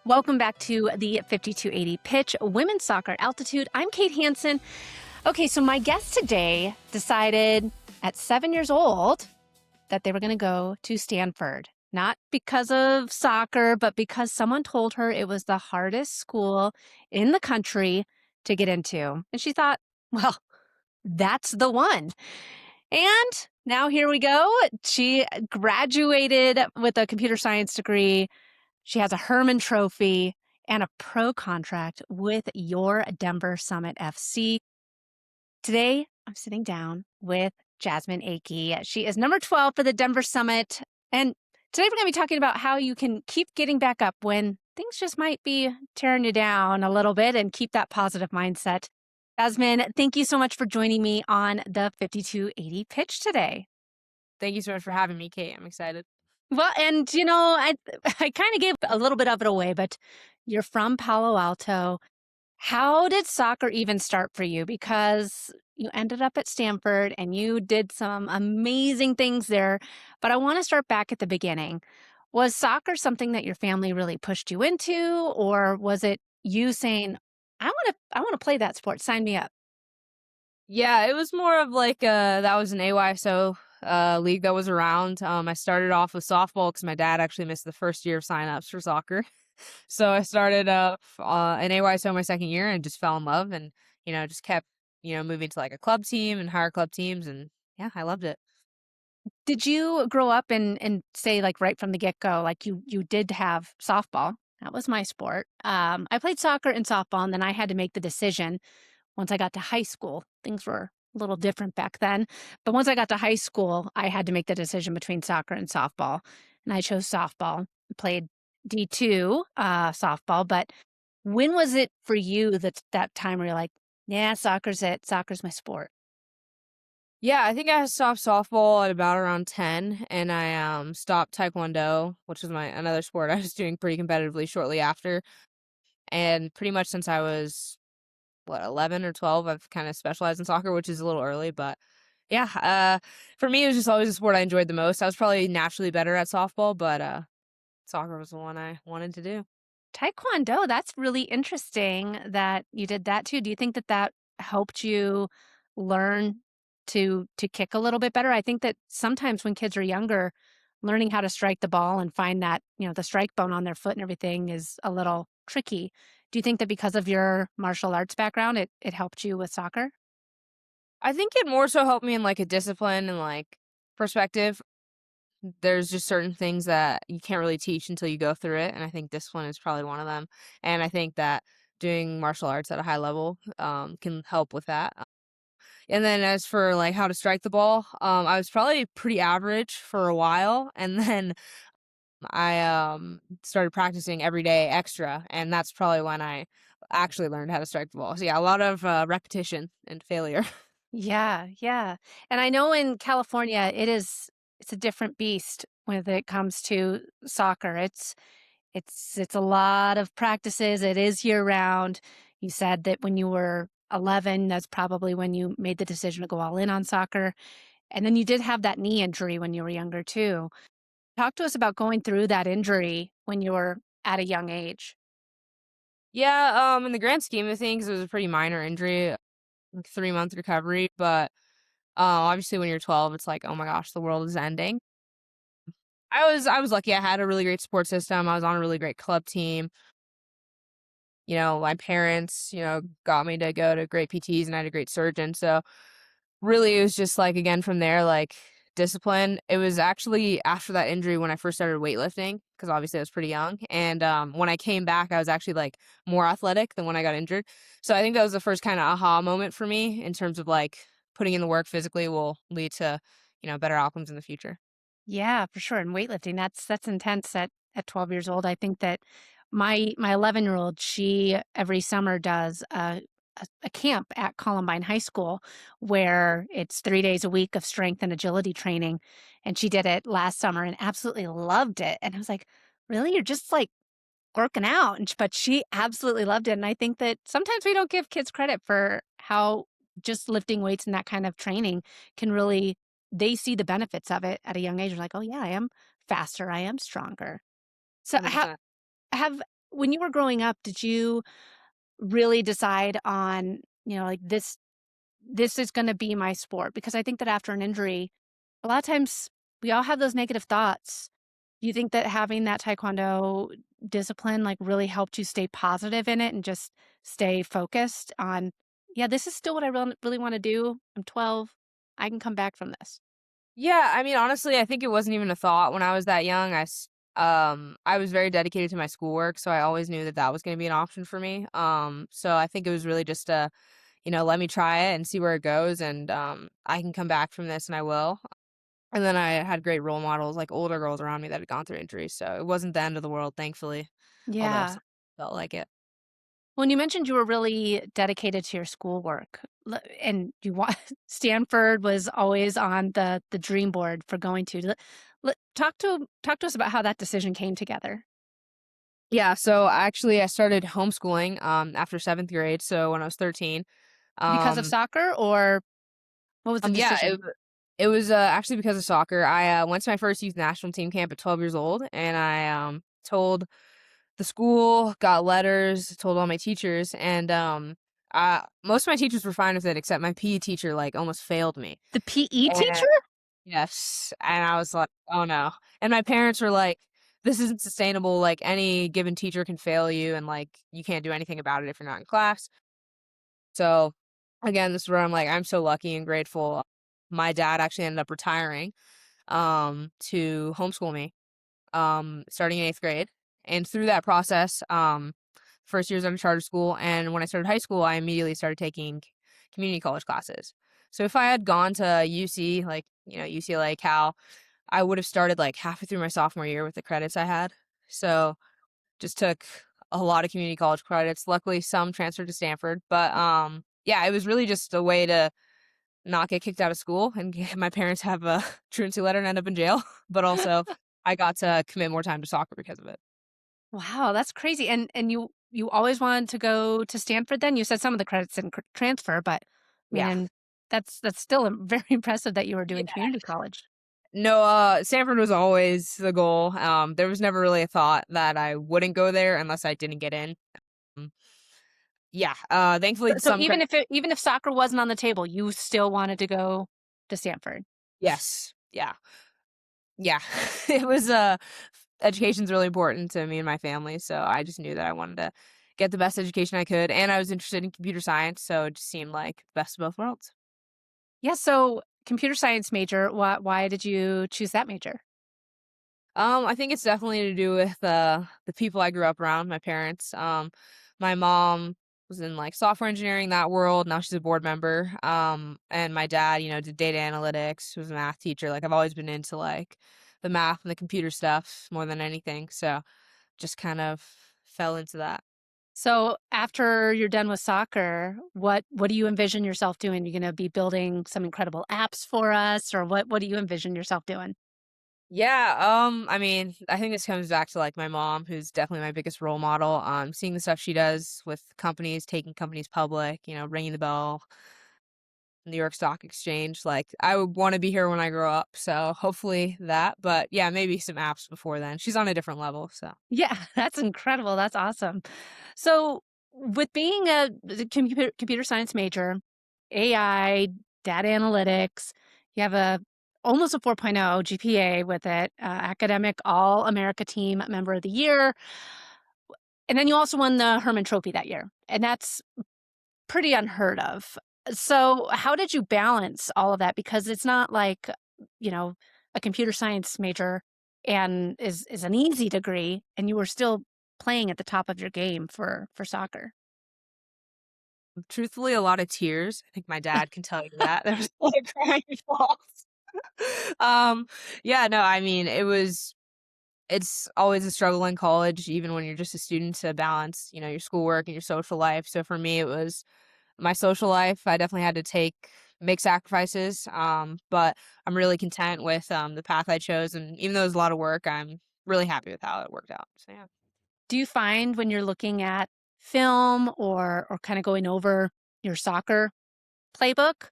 Welcome back to the 5280 Pitch Women's Soccer Altitude. I'm Kate Hansen. Okay, so my guest today decided at 7 years old that they were going to go to Stanford. Not because of soccer, but because someone told her it was the hardest school in the country to get into. And she thought, well, that's the one. And now here we go. She graduated with a computer science degree. She has a Hermann Trophy and a pro contract with your Denver Summit FC. Today, I'm sitting down with Jasmine Aikey. She is number 12 for the Denver Summit. And today we're going to be talking about how you can keep getting back up when things just might be tearing you down a little bit and keep that positive mindset. Jasmine, thank you so much for joining me on the 5280 pitch today. Thank you so much for having me, Kate. I'm excited. Well, and I kind of gave a little bit of it away, but you're from Palo Alto. How did soccer even start for you? Because you ended up at Stanford and you did some amazing things there. But I want to start back at the beginning. Was soccer something that your family really pushed you into, or was it you saying, I want to play that sport, sign me up? Yeah, it was more of like that was an AYSO league that was around. I started off with softball because my dad actually missed the first year of signups for soccer. So I started in AYSO my second year and just fell in love and, just kept, moving to like a club team and higher club teams. And yeah, I loved it. Did you grow up and say, like, right from the get-go, like, you did have softball? That was my sport. I played soccer and softball, and then I had to make the decision once I got to high school. Things were a little different back then, but once I got to high school, I had to make the decision between soccer and softball, and I chose softball. Played D2 softball, but when was it for you that time where you're like, "Yeah, soccer's it. Soccer's my sport"? Yeah, I think I stopped softball at about around 10 and I stopped taekwondo, which was my another sport I was doing pretty competitively shortly after. And pretty much since I was 11 or 12, I've kind of specialized in soccer, which is a little early, but yeah, for me, it was just always the sport I enjoyed the most. I was probably naturally better at softball, but soccer was the one I wanted to do. Taekwondo, that's really interesting that you did that too. Do you think that helped you learn to kick a little bit better? I think that sometimes when kids are younger, learning how to strike the ball and find that, the strike bone on their foot and everything is a little tricky. Do you think that because of your martial arts background, it helped you with soccer? I think it more so helped me in like a discipline and like perspective. There's just certain things that you can't really teach until you go through it, and I think discipline is probably one of them. And I think that doing martial arts at a high level can help with that. And then as for like how to strike the ball, I was probably pretty average for a while, and then I started practicing every day extra, and that's probably when I actually learned how to strike the ball. So yeah, a lot of repetition and failure. Yeah, yeah. And I know in California it's a different beast when it comes to soccer. It's a lot of practices. It is year round. You said that when you were 11, that's probably when you made the decision to go all in on soccer. And then you did have that knee injury when you were younger too. Talk to us about going through that injury when you were at a young age. Yeah, in the grand scheme of things, it was a pretty minor injury, like 3-month recovery. But obviously, when you're 12, it's like, oh my gosh, the world is ending. I was lucky. I had a really great support system. I was on a really great club team. My parents, got me to go to great PTs, and I had a great surgeon. So really, it was just like again from there, like discipline. It was actually after that injury when I first started weightlifting because obviously I was pretty young, and when I came back, I was actually like more athletic than when I got injured. So I think that was the first kind of aha moment for me in terms of like putting in the work physically will lead to better outcomes in the future. Yeah, for sure. And weightlifting, that's intense at 12 years old. I think that my 11-year-old, she every summer does a camp at Columbine High School where it's 3 days a week of strength and agility training. And she did it last summer and absolutely loved it. And I was like, really? You're just like working out. But she absolutely loved it. And I think that sometimes we don't give kids credit for how just lifting weights and that kind of training can really, they see the benefits of it at a young age. They're like, oh, yeah, I am faster. I am stronger. So, 100%. have when you were growing up, did you really decide on, like this is going to be my sport? Because I think that after an injury, a lot of times we all have those negative thoughts. Do you think that having that taekwondo discipline like really helped you stay positive in it and just stay focused on, yeah, this is still what I really want to do. I'm 12. I can come back from this. Yeah, I mean, honestly, I think it wasn't even a thought when I was that young. I was very dedicated to my schoolwork, so I always knew that that was going to be an option for me. So I think it was really just let me try it and see where it goes, and I can come back from this, and I will. And then I had great role models, like older girls around me that had gone through injuries, so it wasn't the end of the world, thankfully. Although Yeah. some felt like it. When you mentioned you were really dedicated to your schoolwork, and you want Stanford was always on the dream board for going to. Talk to us about how that decision came together. Yeah, so actually I started homeschooling after 7th grade, so when I was 13. Because of Um soccer, or what was the yeah, decision? it was actually because of soccer. I went to my first youth national team camp at 12 years old, and I told the school, got letters, told all my teachers, and most of my teachers were fine with it except my PE teacher like almost failed me. The PE And teacher? yes, and I was like, "Oh no." And my parents were like, "This isn't sustainable. Like any given teacher can fail you and like you can't do anything about it if you're not in class." So again, this is where I'm like, I'm so lucky and grateful. My dad actually ended up retiring to homeschool me starting in 8th grade. And through that process, first years at a charter school, and when I started high school, I immediately started taking community college classes. So if I had gone to UC, like, UCLA, Cal, I would have started like halfway through my sophomore year with the credits I had. So just took a lot of community college credits. Luckily, some transferred to Stanford, but yeah, it was really just a way to not get kicked out of school and my parents have a truancy letter and end up in jail. But also, I got to commit more time to soccer because of it. Wow, that's crazy. And you always wanted to go to Stanford then? You said some of the credits didn't transfer, but I mean, Yeah. and that's still very impressive that you were Yeah. doing community college. No, Stanford was always the goal. There was never really a thought that I wouldn't go there unless I didn't get in. Mm, yeah. Thankfully, So some credit. even if soccer wasn't on the table, you still wanted to go to Stanford. Yes. Yeah. Yeah. It was education's really important to me and my family, so I just knew that I wanted to get the best education I could, and I was interested in computer science, so it just seemed like the best of both worlds. Yeah, so computer science major, why did you choose that major? I think it's definitely to do with the people I grew up around, my parents. My mom was in like software engineering, that world. Now she's a board member. And my dad, did data analytics, was a math teacher. Like I've always been into like the math and the computer stuff more than anything. So just kind of fell into that. So after you're done with soccer, what do you envision yourself doing? You're gonna be building some incredible apps for us, or what do you envision yourself doing? Yeah, I mean, I think this comes back to like my mom, who's definitely my biggest role model. Seeing the stuff she does with companies, taking companies public, ringing the bell, New York Stock Exchange. Like I would want to be here when I grow up. So hopefully that. But yeah, maybe some apps before then. She's on a different level. So Yeah, that's incredible. That's awesome. So, with being a computer science major, AI, data analytics, you have a almost a 4.0 GPA with it, academic All America Team Member of the Year, and then you also won the Hermann Trophy that year, and that's pretty unheard of. So, how did you balance all of that? Because it's not like, you know, a computer science major and is an easy degree, and you were still playing at the top of your game for soccer. truthfully, a lot of tears. I think my dad can tell you that. There was a lot of crying falls. um, yeah, no, I mean, it's always a struggle in college, even when you're just a student to balance, your schoolwork and your social life. So for me, it was my social life. I definitely had to make sacrifices. But I'm really content with the path I chose. And even though it was a lot of work, I'm really happy with how it worked out. So yeah. Do you find when you're looking at film or kind of going over your soccer playbook,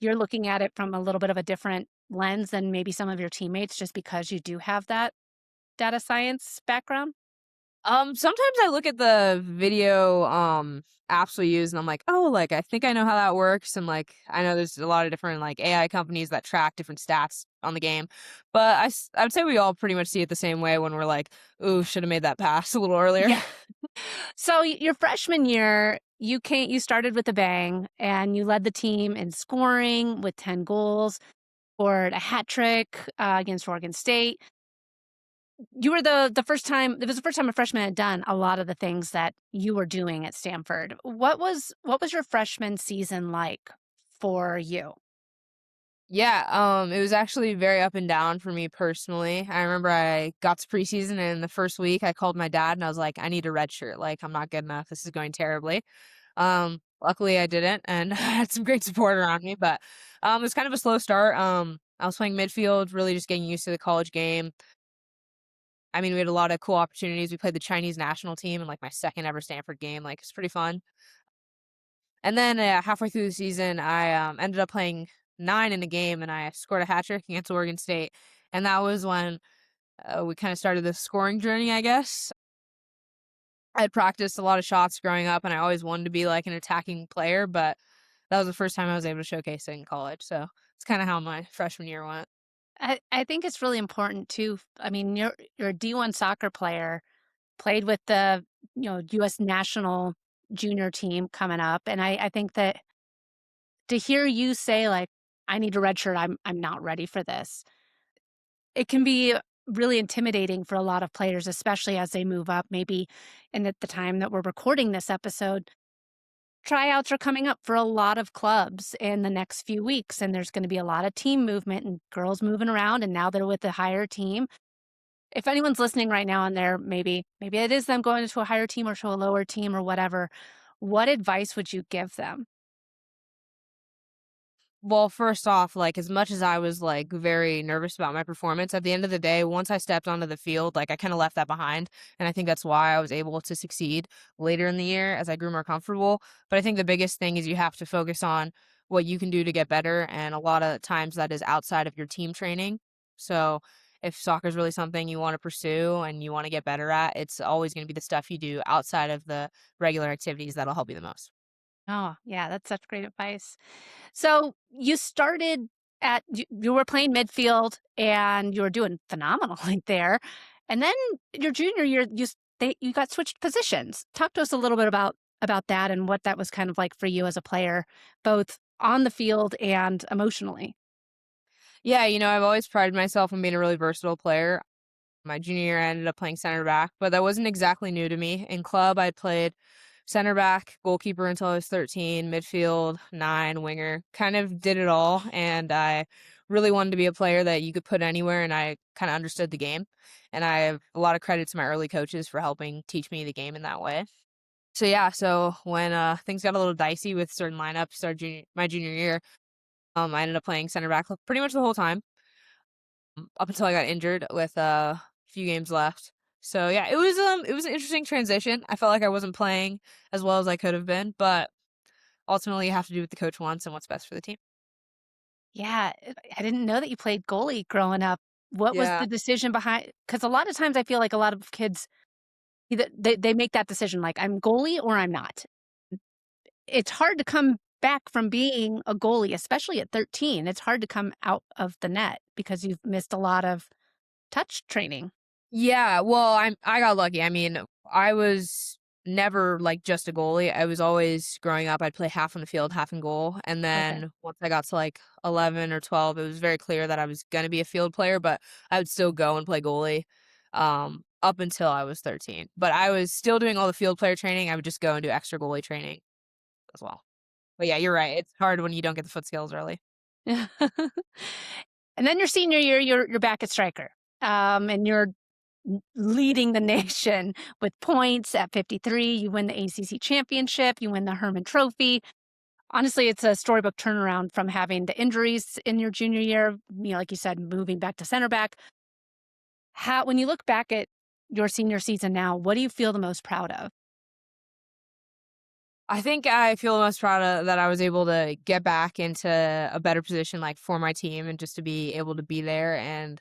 you're looking at it from a little bit of a different lens than maybe some of your teammates just because you do have that data science background? Sometimes I look at the video apps we use and I'm like, "Oh, like I think I know how that works." And like I know there's a lot of different like AI companies that track different stats on the game. But I would say we all pretty much see it the same way when we're like, "Ooh, should have made that pass a little earlier." Yeah. So your freshman year, you started with a bang and you led the team in scoring with 10 goals, scored a hat trick against Oregon State. You were the first time it was the first time a freshman had done a lot of the things that you were doing at Stanford. What was your freshman season like for you? Yeah, it was actually very up and down for me personally. I remember I got to preseason and the first week I called my dad and I was like, I need a red shirt. Like, I'm not good enough. This is going terribly. Luckily I didn't and I had some great support around me, but it was kind of a slow start. I was playing midfield, really just getting used to the college game. I mean, we had a lot of cool opportunities. We played the Chinese national team in like my second ever Stanford game. Like, it's pretty fun. And then halfway through the season, I ended up playing 9 in the game, and I scored a hat trick against Oregon State. And that was when we kind of started the scoring journey, I guess. I had practiced a lot of shots growing up, and I always wanted to be like an attacking player, but that was the first time I was able to showcase it in college. So it's kind of how my freshman year went. I think it's really important too. I mean, you're a D1 soccer player, played with the, US national junior team coming up, and I think that to hear you say like, "I need a red shirt, I'm not ready for this," it can be really intimidating for a lot of players, especially as they move up. Maybe, and at the time that we're recording this episode, tryouts are coming up for a lot of clubs in the next few weeks, and there's gonna be a lot of team movement and girls moving around, and now they're with a higher team. If anyone's listening right now and they're maybe it is them going to a higher team or to a lower team or whatever, what advice would you give them? Well, first off, like, as much as I was, like, very nervous about my performance, at the end of the day, once I stepped onto the field, like, I kinda left that behind, and I think that's why I was able to succeed later in the year as I grew more comfortable, but I think the biggest thing is you have to focus on what you can do to get better, and a lot of times that is outside of your team training. So, if soccer is really something you wanna pursue and you wanna get better at, it's always gonna be the stuff you do outside of the regular activities that'll help you the most. Oh, yeah, that's such great advice. So you started you were playing midfield and you were doing phenomenally there. And then your junior year, you got switched positions. Talk to us a little bit about that and what that was kind of like for you as a player, both on the field and emotionally. Yeah, I've always prided myself on being a really versatile player. My junior year, I ended up playing center back, but that wasn't exactly new to me. In club, I played center back, goalkeeper until I was 13, midfield, 9, winger, kind of did it all. And I really wanted to be a player that you could put anywhere, and I kind of understood the game. And I have a lot of credit to my early coaches for helping teach me the game in that way. So yeah, so when things got a little dicey with certain lineups my junior year, I ended up playing center back pretty much the whole time up until I got injured with a few games left. So yeah, it was an interesting transition. I felt like I wasn't playing as well as I could have been, but ultimately you have to do what the coach wants and what's best for the team. Yeah, I didn't know that you played goalie growing up. What was Yeah. the decision behind? Because a lot of times I feel like a lot of kids either they make that decision like I'm goalie or I'm not. It's hard to come back from being a goalie, especially at 13. It's hard to come out of the net because you've missed a lot of touch training. Yeah, well, I got lucky. I mean, I was never like just a goalie. I was always growing up, I'd play half on the field, half in goal. And Okay. then once I got to like 11 or 12, it was very clear that I was going to be a field player, but I would still go and play goalie up until I was 13. But I was still doing all the field player training. I would just go and do extra goalie training as well. But yeah, you're right. It's hard when you don't get the foot skills early. And then your senior year, you're back at striker, and you're leading the nation with points at 53. You win the ACC championship. You win the Hermann Trophy. Honestly, it's a storybook turnaround from having the injuries in your junior year. Like you said, moving back to center back. When you look back at your senior season now, what do you feel the most proud of? I think I feel most proud of that I was able to get back into a better position like for my team and just to be able to be there and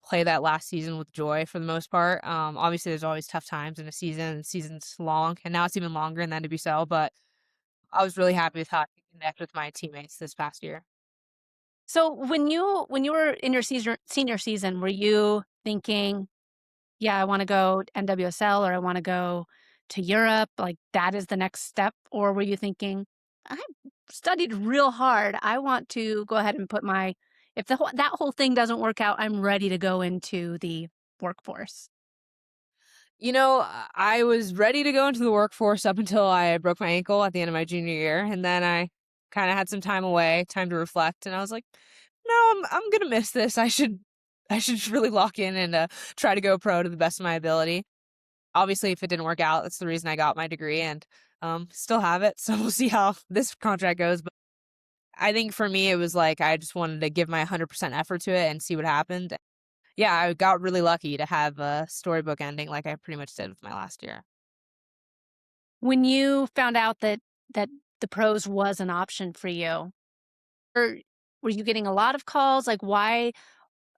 play that last season with joy for the most part. Obviously, there's always tough times in a season. The season's long, and now it's even longer in the NWSL. But I was really happy with how I could connect with my teammates this past year. So when you were in your senior season, were you thinking, yeah, I want to go NWSL or I want to go to Europe, like that is the next step? Or were you thinking, I studied real hard. I want to go ahead and put my, if that whole thing doesn't work out, I'm ready to go into the workforce. I was ready to go into the workforce up until I broke my ankle at the end of my junior year, and then I kind of had some time away, time to reflect, and I was like, "No, I'm gonna miss this. I should really lock in and try to go pro to the best of my ability." Obviously, if it didn't work out, that's the reason I got my degree, and still have it. So we'll see how this contract goes. But I think for me, it was like I just wanted to give my 100% effort to it and see what happened. Yeah, I got really lucky to have a storybook ending like I pretty much did with my last year. When you found out that the pros was an option for you, or were you getting a lot of calls? Like why,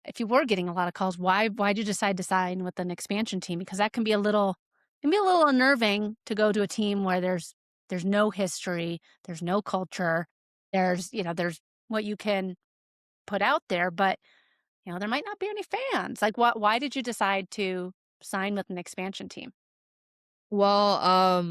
if you were getting a lot of calls, why'd you decide to sign with an expansion team? Because that can be a little unnerving to go to a team where there's no history, there's no culture, there's what you can put out there, but there might not be any fans. Like why did you decide to sign with an expansion team? Well,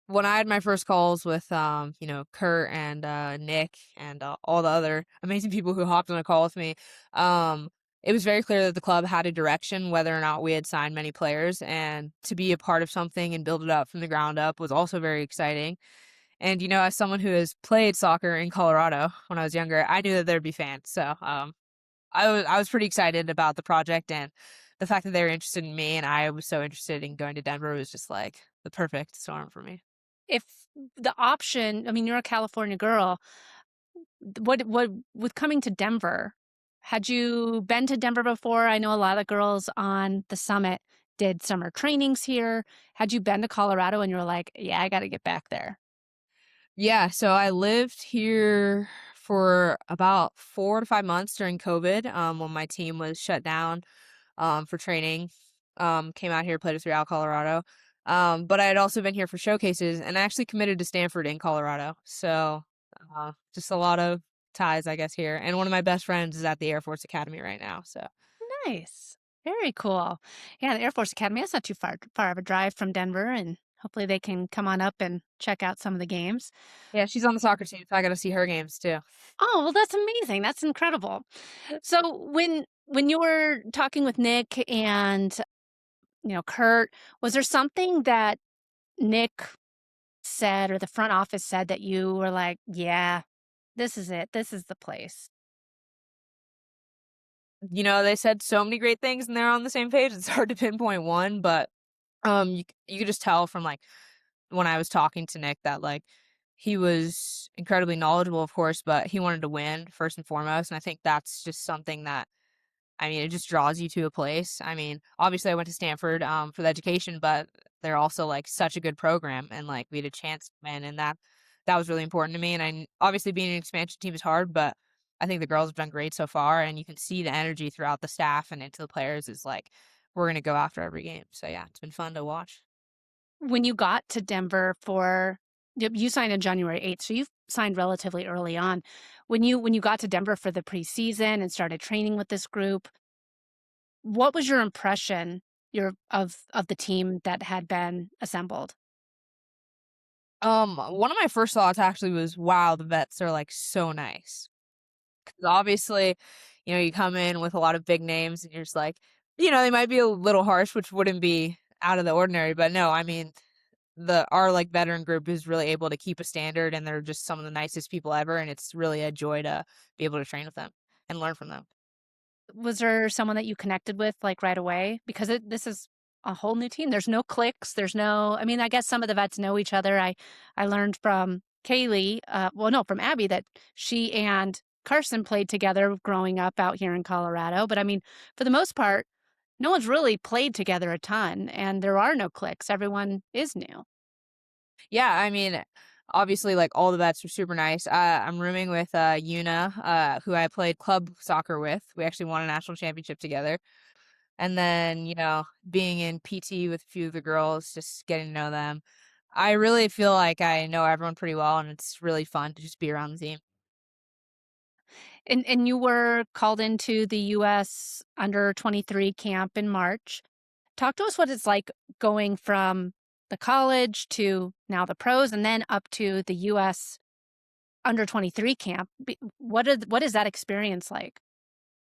when I had my first calls with, Kurt and Nick and all the other amazing people who hopped on a call with me, um, it was very clear that the club had a direction, whether or not we had signed many players, and to be a part of something and build it up from the ground up was also very exciting. And as someone who has played soccer in Colorado when I was younger, I knew that there'd be fans. So I was pretty excited about the project, and the fact that they were interested in me and I was so interested in going to Denver was just like the perfect storm for me. If the option, I mean, you're a California girl, what with coming to Denver, had you been to Denver before? I know a lot of girls on the summit did summer trainings here. Had you been to Colorado and you were like, yeah, I got to get back there? Yeah, so I lived here for about 4 to 5 months during COVID, when my team was shut down, for training. Came out here, played with Real Colorado. But I had also been here for showcases, and I actually committed to Stanford in Colorado. So, just a lot of ties, I guess, here. And one of my best friends is at the Air Force Academy right now. So, Nice. Very cool. Yeah, the Air Force Academy, that's not too far of a drive from Denver, and hopefully they can come on up and check out some of the games. yeah, she's on the soccer team, so I got to see her games too. Oh, well, that's amazing. That's incredible. So when you were talking with Nick and Kurt, was there something that Nick said or the front office said that you were like, yeah, this is it. This is the place. They said so many great things and they're on the same page. It's hard to pinpoint one, but you could just tell from like when I was talking to Nick that like he was incredibly knowledgeable, of course, but he wanted to win first and foremost. And I think that's just something that it just draws you to a place. Obviously I went to Stanford for the education, but they're also like such a good program and like we had a chance to win and that was really important to me. And obviously being an expansion team is hard, but I think the girls have done great so far and you can see the energy throughout the staff and into the players is like we're gonna go after every game. So yeah, it's been fun to watch. When you got to Denver for you signed on January 8th, so you signed relatively early on. When you got to Denver for the preseason and started training with this group, what was your impression of the team that had been assembled? One of my first thoughts actually was, wow, the vets are like so nice. 'Cause obviously, you come in with a lot of big names and you're just like, they might be a little harsh, which wouldn't be out of the ordinary, but no, our like veteran group is really able to keep a standard and they're just some of the nicest people ever. And it's really a joy to be able to train with them and learn from them. Was there someone that you connected with, like, right away? Because this is a whole new team. There's no cliques. There's no I mean, I guess some of the vets know each other. I learned from Kaylee, well, no, from Abby that she and Carson played together growing up out here in Colorado. But I mean, for the most part, no one's really played together a ton, and there are no cliques. Everyone is new. Yeah, Obviously, like, all the vets were super nice. I'm rooming with, Yuna, who I played club soccer with. We actually won a national championship together. And then, being in PT with a few of the girls, just getting to know them. I really feel like I know everyone pretty well, and it's really fun to just be around the team. And you were called into the US under 23 camp in March. Talk to us what it's like going from the college to now the pros and then up to the US under 23 camp. What is that experience like?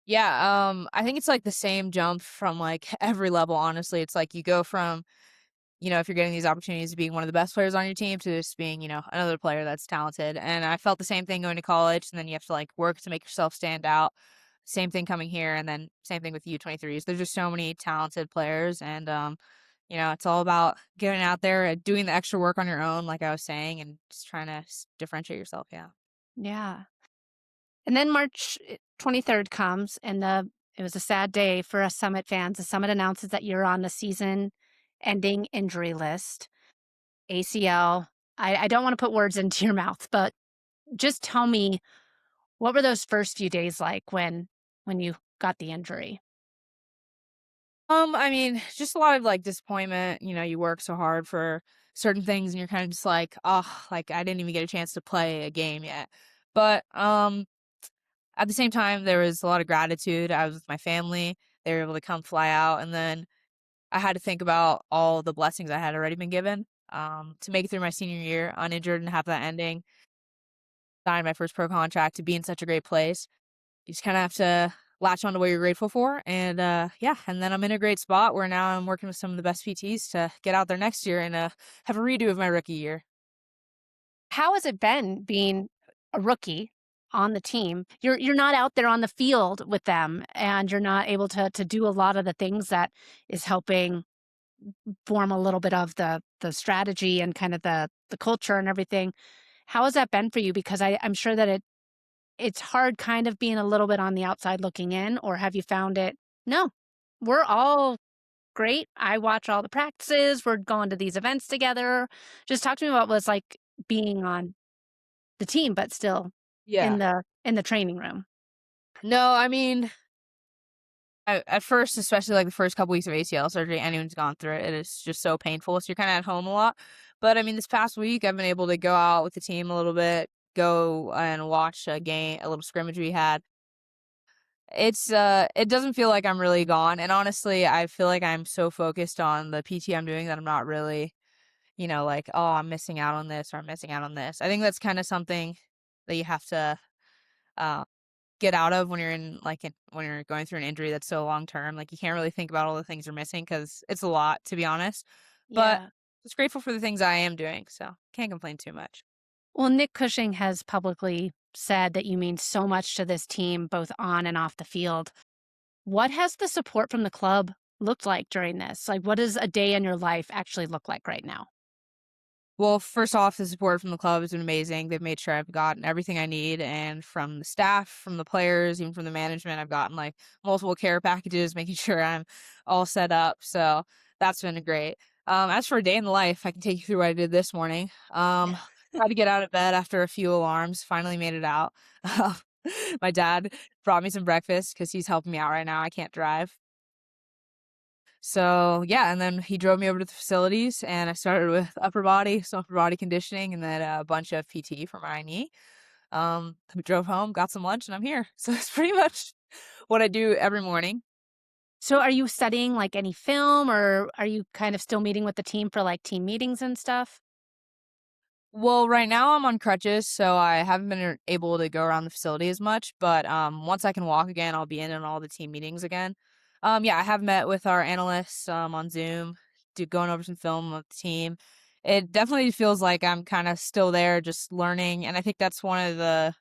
Yeah, I think it's, like, the same jump from, like, every level, honestly. It's like you go from, if you're getting these opportunities, being one of the best players on your team to just being, another player that's talented. And I felt the same thing going to college, and then you have to like work to make yourself stand out. Same thing coming here, and then same thing with U23s. There's just so many talented players, and it's all about getting out there and doing the extra work on your own, like I was saying, and just trying to differentiate yourself. Yeah. Yeah. And then March 23rd comes and it was a sad day for us Summit fans. The Summit announces that you're on the season ending injury list, ACL. I don't want to put words into your mouth, but just tell me, what were those first few days like when you got the injury? I mean, just a lot of like disappointment. You work so hard for certain things and you're kind of just like, oh, like I didn't even get a chance to play a game yet. But at the same time, there was a lot of gratitude. I was with my family. They were able to come fly out, and then I had to think about all the blessings I had already been given. To make it through my senior year uninjured and have that ending, sign my first pro contract, to be in such a great place. You just kind of have to latch on to what you're grateful for. And yeah, and then I'm in a great spot where now I'm working with some of the best PTs to get out there next year and have a redo of my rookie year. How has it been being a rookie on the team? You're not out there on the field with them, and you're not able to do a lot of the things that is helping form a little bit of the strategy and kind of the culture and everything. How has that been for you? Because I'm sure that it's hard kind of being a little bit on the outside looking in, or have you found it? No, we're all great. I watch all the practices. We're going to these events together. Just talk to me about what it's like being on the team, but still Yeah. in the training room. No, I mean, at first, especially like the first couple weeks of ACL surgery, anyone's gone through it. It is just so painful. So you're kind of at home a lot. But I mean, this past week, I've been able to go out with the team a little bit, go and watch a game, a little scrimmage we had. It doesn't feel like I'm really gone. And honestly, I feel like I'm so focused on the PT I'm doing that I'm not really, like, oh, I'm missing out on this or I'm missing out on this. I think that's kind of something that you have to uh, get out of when you're when you're going through an injury that's so long term. Like you can't really think about all the things you're missing because it's a lot, to be honest. But Yeah. just grateful for the things I am doing, so can't complain too much. Well, Nick Cushing has publicly said that you mean so much to this team, both on and off the field. What has the support from the club looked like during this? Like, what does a day in your life actually look like right now? Well, first off, the support from the club has been amazing. They've made sure I've gotten everything I need, and from the staff, from the players, even from the management, I've gotten like multiple care packages, making sure I'm all set up. So that's been great. As for a day in the life, I can take you through what I did this morning. Tried to get out of bed after a few alarms. Finally made it out. My dad brought me some breakfast because he's helping me out right now. I can't drive. So, yeah, and then he drove me over to the facilities, and I started with some upper body conditioning, and then a bunch of PT for my knee. We drove home, got some lunch, and I'm here. So that's pretty much what I do every morning. So, are you studying like any film, or are you kind of still meeting with the team for like team meetings and stuff? Well, right now I'm on crutches, so I haven't been able to go around the facility as much. But once I can walk again, I'll be in all the team meetings again. Yeah, I have met with our analysts on Zoom, going over some film with the team. It definitely feels like I'm kind of still there, just learning. And I think that's one of the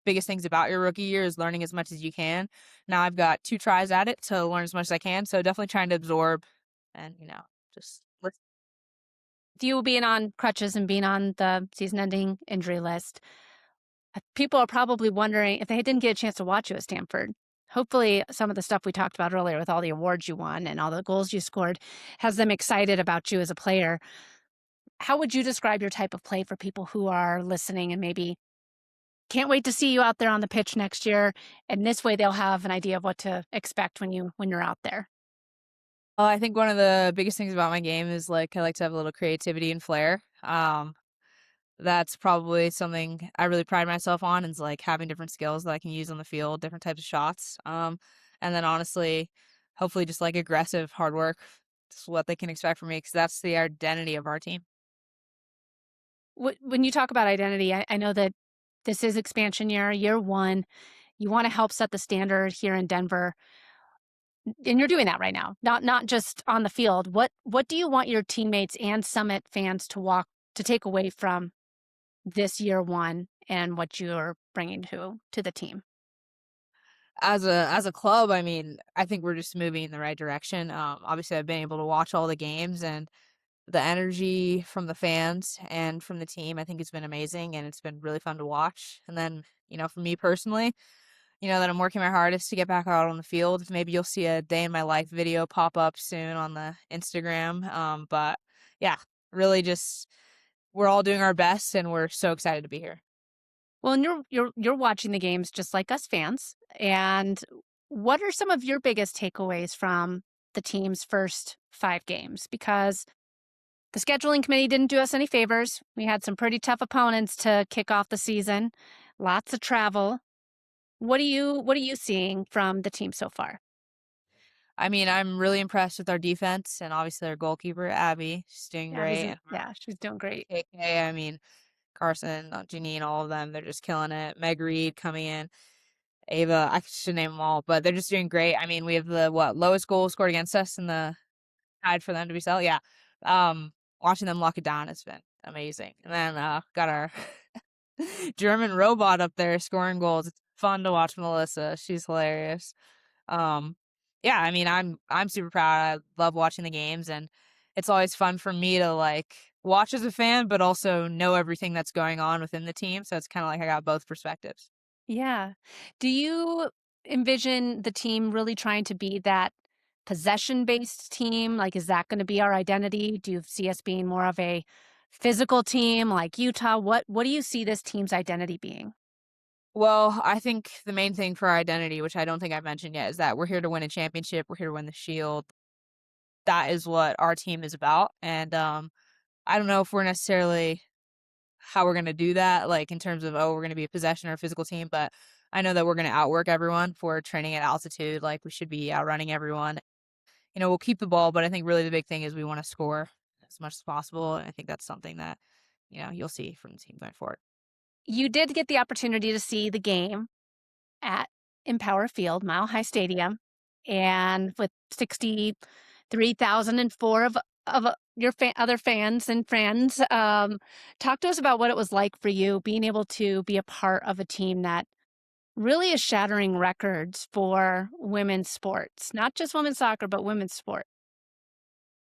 biggest things about your rookie year is learning as much as you can. Now I've got 2 tries at it to learn as much as I can, so definitely trying to absorb and just listen. With you being on crutches and being on the season-ending injury list, people are probably wondering if they didn't get a chance to watch you at Stanford. Hopefully, some of the stuff we talked about earlier with all the awards you won and all the goals you scored has them excited about you as a player. how would you describe your type of play for people who are listening and maybe can't wait to see you out there on the pitch next year? And this way they'll have an idea of what to expect when you're out there. I think one of the biggest things about my game is, like, I like to have a little creativity and flair. That's probably something I really pride myself on is, like, having different skills that I can use on the field, different types of shots. And then honestly, hopefully just, like, aggressive hard work. It's what they can expect from me because that's the identity of our team. When you talk about identity, I know that this is expansion year one. You want to help set the standard here in Denver, and you're doing that right now. Not just on the field. What do you want your teammates and Summit fans to take away from this year one and what you're bringing to the team? As a club, I mean, I think we're just moving in the right direction. Obviously, I've been able to watch all the games and the energy from the fans and from the team, I think it's been amazing and it's been really fun to watch. And then, for me personally, that I'm working my hardest to get back out on the field. Maybe you'll see a day in my life video pop up soon on the Instagram. But yeah, really just we're all doing our best and we're so excited to be here. Well, and you're watching the games just like us fans. And what are some of your biggest takeaways from the team's first 5 games? Because the scheduling committee didn't do us any favors. We had some pretty tough opponents to kick off the season, lots of travel. What are you seeing from the team so far? I mean, I'm really impressed with our defense and obviously our goalkeeper, Abby. She's doing great. And Yeah, she's doing great. KK, I mean, Carson, Janine, all of them, they're just killing it. Meg Reed coming in. Ava, I should name them all, but they're just doing great. I mean, we have the lowest goal scored against us in the tied for them to be sell. Yeah. Watching them lock it down has been amazing. And then got our German robot up there scoring goals. It's fun to watch Melissa. She's hilarious. Um yeah, I mean, I'm super proud. I love watching the games and it's always fun for me to like watch as a fan, but also know everything that's going on within the team. So it's kind of like I got both perspectives. Yeah. Do you envision the team really trying to be that possession-based team? Like, is that going to be our identity? Do you see us being more of a physical team like Utah? What do you see this team's identity being? Well, I think the main thing for our identity, which I don't think I've mentioned yet, is that we're here to win a championship. We're here to win the Shield. That is what our team is about. And I don't know if we're necessarily how we're gonna do that, like in terms of we're gonna be a possession or a physical team, but I know that we're gonna outwork everyone for training at altitude. Like we should be outrunning everyone. We'll keep the ball, but I think really the big thing is we want to score as much as possible. And I think that's something that you'll see from the team going forward. You did get the opportunity to see the game at Empower Field, Mile High Stadium, and with 63,004 of your other fans and friends. Talk to us about what it was like for you being able to be a part of a team that really is shattering records for women's sports, not just women's soccer, but women's sport.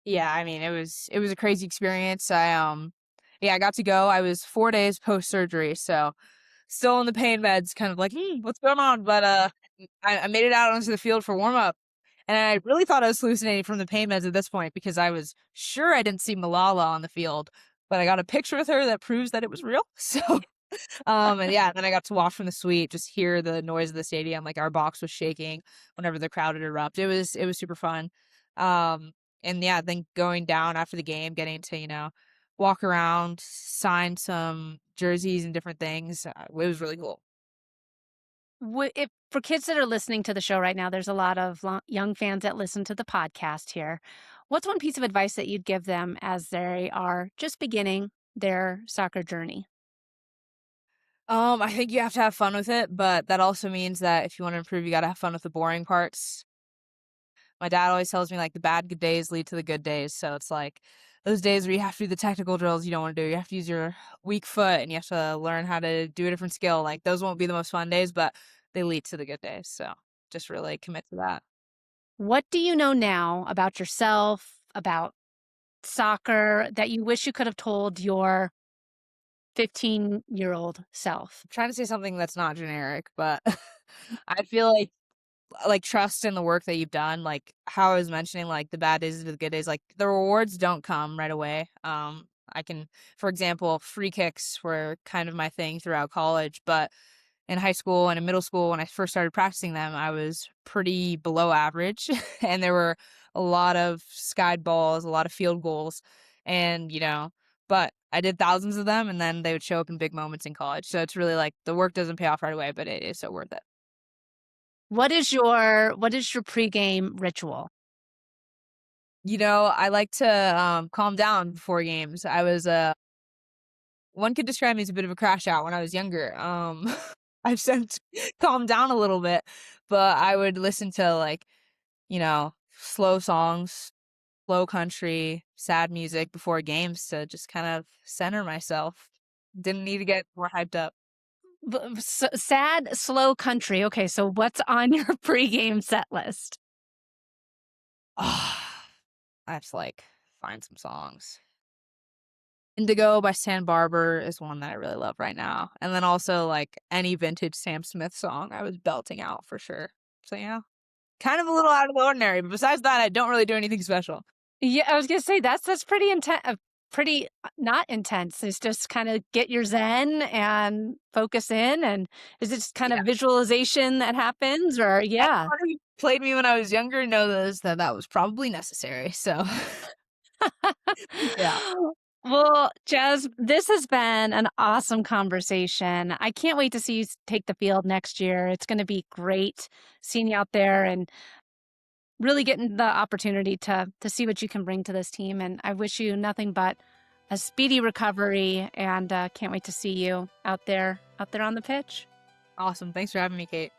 Yeah, I mean it was a crazy experience. Yeah, I got to go. I was 4 days post surgery, so still on the pain meds, kind of like, what's going on? But I made it out onto the field for warm up. And I really thought I was hallucinating from the pain meds at this point because I was sure I didn't see Malala on the field, but I got a picture with her that proves that it was real. So and yeah, then I got to watch from the suite, just hear the noise of the stadium, like our box was shaking whenever the crowd would erupt. It was super fun. And yeah, then going down after the game, getting to, walk around, sign some jerseys and different things. It was really cool. If for kids that are listening to the show right now, there's a lot of young fans that listen to the podcast here. What's one piece of advice that you'd give them as they are just beginning their soccer journey? I think you have to have fun with it, but that also means that if you want to improve, you got to have fun with the boring parts. My dad always tells me like the bad good days lead to the good days. So it's like those days where you have to do the technical drills you don't want to do. You have to use your weak foot and you have to learn how to do a different skill. Like those won't be the most fun days, but they lead to the good days. So just really commit to that. What do you know now about yourself, about soccer, that you wish you could have told your 15-year-old self? I'm trying to say something that's not generic, but I feel like trust in the work that you've done, like how I was mentioning, like the bad days to the good days, like the rewards don't come right away. For example, free kicks were kind of my thing throughout college, but in high school and in middle school, when I first started practicing them, I was pretty below average. And there were a lot of skied balls, a lot of field goals. And, but I did thousands of them and then they would show up in big moments in college. So it's really like the work doesn't pay off right away, but it is so worth it. What is your pregame ritual? I like to calm down before games. I was one could describe me as a bit of a crash out when I was younger. I've since calmed down a little bit, but I would listen to slow songs, slow country, sad music before games to just kind of center myself. Didn't need to get more hyped up. Sad, slow country. Okay, so what's on your pregame set list? I have to find some songs. Indigo by Stan Barber is one that I really love right now. And then also any vintage Sam Smith song I was belting out for sure. So yeah. Kind of a little out of the ordinary, but besides that, I don't really do anything special. Yeah, I was gonna say that's pretty intense. Pretty not intense. It's just kind of get your zen and focus in, and is it just kind of visualization that happens, or yeah? Anyone who played me when I was younger knows that was probably necessary. So yeah. Well, Jazz, this has been an awesome conversation. I can't wait to see you take the field next year. It's going to be great seeing you out there and really getting the opportunity to see what you can bring to this team. And I wish you nothing but a speedy recovery, and can't wait to see you out there on the pitch. Awesome. Thanks for having me, Kate.